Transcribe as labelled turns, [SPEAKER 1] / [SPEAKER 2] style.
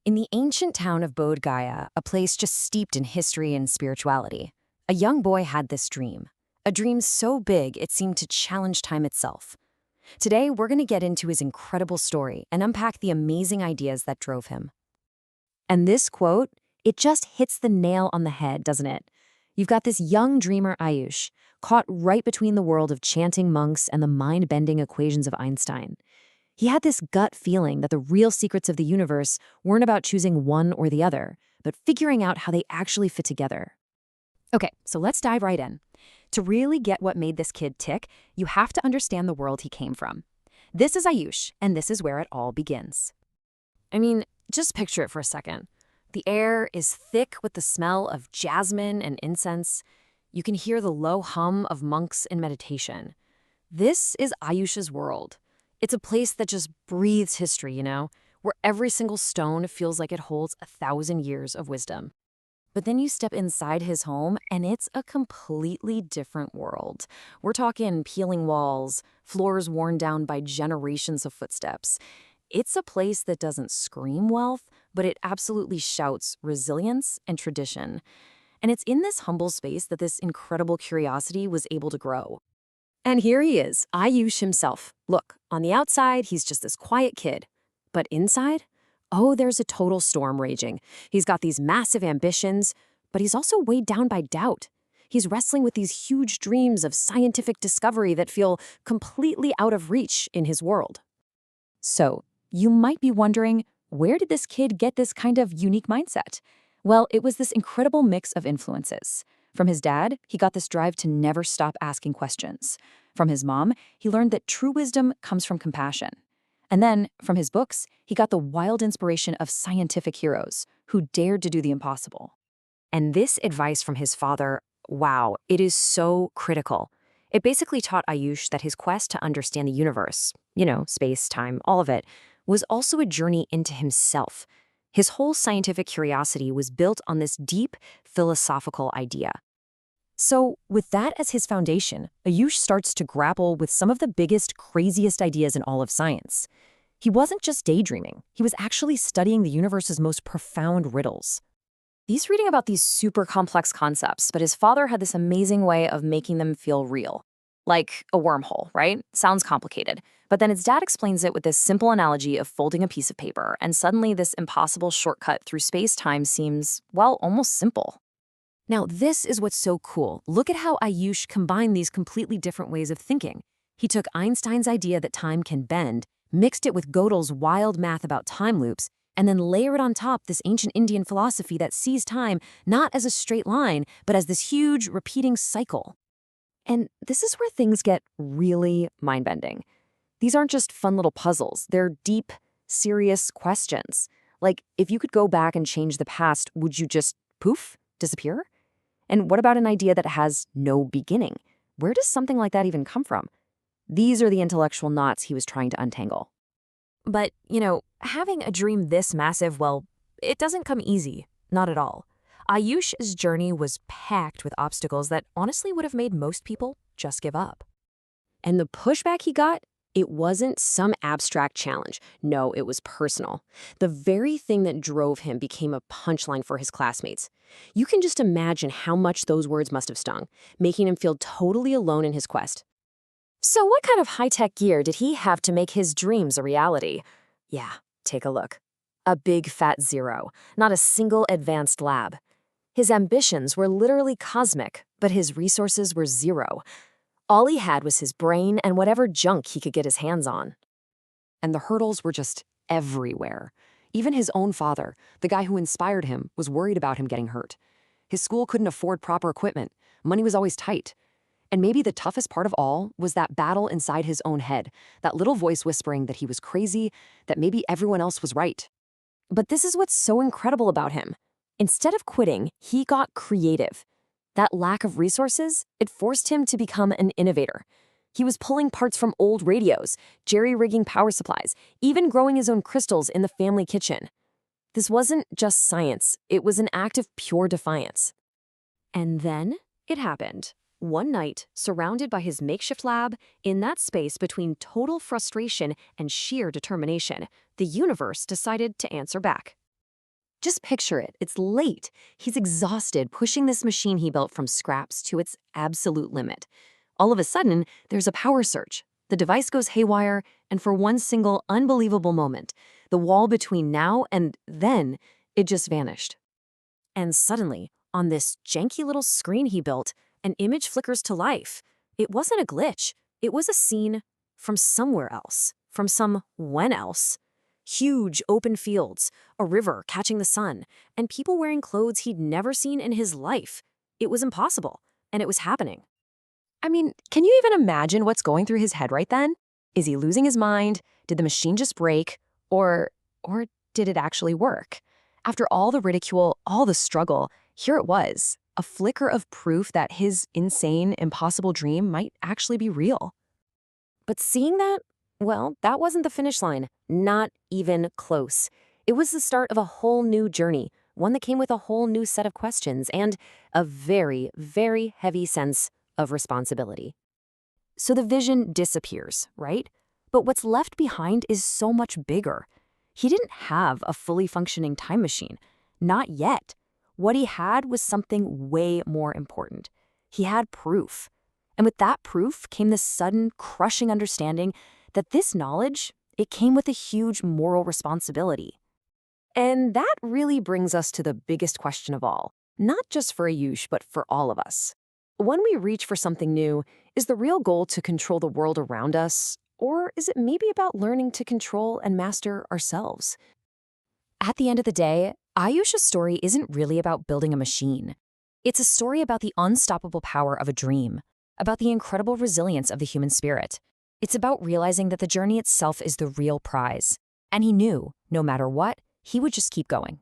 [SPEAKER 1] In the ancient town of Bodh Gaya, a place just steeped in history and spirituality, a young boy had this dream. A dream so big it seemed to challenge time itself. Today, we're going to get into his incredible story and unpack the amazing ideas that drove him. And this quote, it just hits the nail on the head, doesn't it? You've got this young dreamer, Ayush, caught right between the world of chanting monks and the mind-bending equations of Einstein. He had this gut feeling that the real secrets of the universe weren't about choosing one or the other, but figuring out how they actually fit together. Okay, so let's dive right in. To really get what made this kid tick, you have to understand the world he came from. This is Ayush, and this is where it all begins. I mean, just picture it for a second. The air is thick with the smell of jasmine and incense. You can hear the low hum of monks in meditation. This is Ayush's world. It's a place that just breathes history, where every single stone feels like it holds 1,000 years of wisdom. But then you step inside his home, and it's a completely different world. We're talking peeling walls, floors worn down by generations of footsteps. It's a place that doesn't scream wealth, but it absolutely shouts resilience and tradition. And it's in this humble space that this incredible curiosity was able to grow. And here he is, Ayush himself. Look, on the outside, he's just this quiet kid. But inside? Oh, there's a total storm raging. He's got these massive ambitions, but he's also weighed down by doubt. He's wrestling with these huge dreams of scientific discovery that feel completely out of reach in his world. So, you might be wondering, where did this kid get this kind of unique mindset? Well, it was this incredible mix of influences. From his dad, he got this drive to never stop asking questions. From his mom, he learned that true wisdom comes from compassion. And then, from his books, he got the wild inspiration of scientific heroes who dared to do the impossible. And this advice from his father, wow, it is so critical. It basically taught Ayush that his quest to understand the universe, space, time, all of it, was also a journey into himself. His whole scientific curiosity was built on this deep philosophical idea. So, with that as his foundation, Ayush starts to grapple with some of the biggest, craziest ideas in all of science. He wasn't just daydreaming, he was actually studying the universe's most profound riddles. He's reading about these super complex concepts, but his father had this amazing way of making them feel real. Like a wormhole, right? Sounds complicated. But then his dad explains it with this simple analogy of folding a piece of paper, and suddenly this impossible shortcut through space-time seems, well, almost simple. Now, this is what's so cool. Look at how Ayush combined these completely different ways of thinking. He took Einstein's idea that time can bend, mixed it with Gödel's wild math about time loops, and then layered on top this ancient Indian philosophy that sees time not as a straight line, but as this huge, repeating cycle. And this is where things get really mind-bending. These aren't just fun little puzzles. They're deep, serious questions. Like, if you could go back and change the past, would you just, poof, disappear? And what about an idea that has no beginning? Where does something like that even come from? These are the intellectual knots he was trying to untangle. But, having a dream this massive, well, it doesn't come easy. Not at all. Ayush's journey was packed with obstacles that honestly would have made most people just give up. And the pushback he got, it wasn't some abstract challenge. No, it was personal. The very thing that drove him became a punchline for his classmates. You can just imagine how much those words must have stung, making him feel totally alone in his quest. So what kind of high-tech gear did he have to make his dreams a reality? Yeah, take a look. A big fat zero, not a single advanced lab. His ambitions were literally cosmic, but his resources were zero. All he had was his brain and whatever junk he could get his hands on. And the hurdles were just everywhere. Even his own father, the guy who inspired him, was worried about him getting hurt. His school couldn't afford proper equipment. Money was always tight. And maybe the toughest part of all was that battle inside his own head, that little voice whispering that he was crazy, that maybe everyone else was right. But this is what's so incredible about him. Instead of quitting, he got creative. That lack of resources, it forced him to become an innovator. He was pulling parts from old radios, jerry-rigging power supplies, even growing his own crystals in the family kitchen. This wasn't just science, it was an act of pure defiance. And then it happened. One night, surrounded by his makeshift lab, in that space between total frustration and sheer determination, the universe decided to answer back. Just picture it. It's late. He's exhausted, pushing this machine he built from scraps to its absolute limit. All of a sudden, there's a power surge. The device goes haywire, and for one single unbelievable moment, the wall between now and then, it just vanished. And suddenly, on this janky little screen he built, an image flickers to life. It wasn't a glitch. It was a scene from somewhere else, from some when else. Huge open fields, a river catching the sun, and people wearing clothes he'd never seen in his life. It was impossible, and it was happening. I mean, can you even imagine what's going through his head right then? Is he losing his mind? Did the machine just break? Or did it actually work? After all the ridicule, all the struggle, here it was, a flicker of proof that his insane, impossible dream might actually be real. But seeing that, well, that wasn't the finish line. Not even close. It was the start of a whole new journey, one that came with a whole new set of questions and a very, very heavy sense of responsibility. So the vision disappears, right? But what's left behind is so much bigger. He didn't have a fully functioning time machine. Not yet. What he had was something way more important. He had proof. And with that proof came this sudden, crushing understanding that this knowledge, it came with a huge moral responsibility. And that really brings us to the biggest question of all, not just for Ayush, but for all of us. When we reach for something new, is the real goal to control the world around us, or is it maybe about learning to control and master ourselves? At the end of the day, Ayush's story isn't really about building a machine. It's a story about the unstoppable power of a dream, about the incredible resilience of the human spirit. It's about realizing that the journey itself is the real prize. And he knew, no matter what, he would just keep going.